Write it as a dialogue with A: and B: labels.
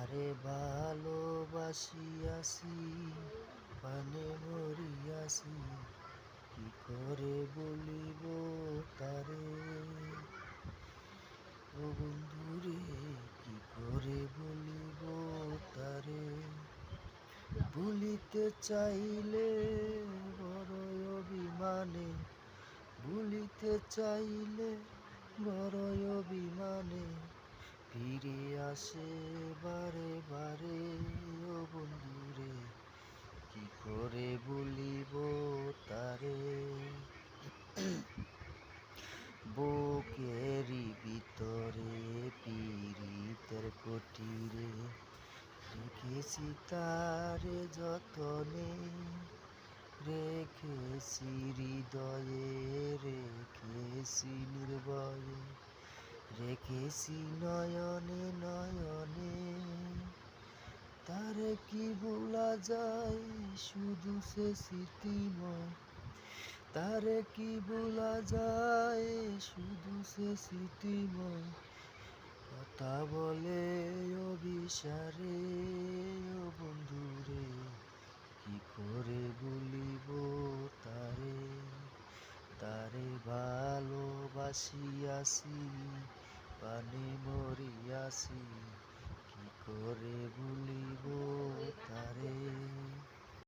A: তারে ভালোবাসিয়াছি, প্রাণে মরিয়াছি, কি করে বলিব তারে। ও বন্ধুরে, কি করে বলিব তারে। ভুলিতে চাইলে বড়ই অভিমানে, ভুলিতে চাইলে বড়ই অভিমানে, ফিরে আসে বারে বারে। ও বন্ধুরে, কি করে বলিব তারে। বুকেরই ভিতরে পীড়িতের কুটিরে রেখেছি তারে যতনে, রেখেছি হৃদয়ে, রেখেছি নির্ভয়ে, রেখেছি নয়নে নয়নে। তারে কি ভোলা যায়, শুধু সে স্মৃতিময়। তারে কি ভোলা যায়, শুধু সে স্মৃতিময়। কথা বলে অভিসারে। ও বন্ধুরে, কি করে বলিব তারে। তারে ভালোবাসিয়াছি, প্রাণে মরিয়াছি, কি করে বলিব তারে।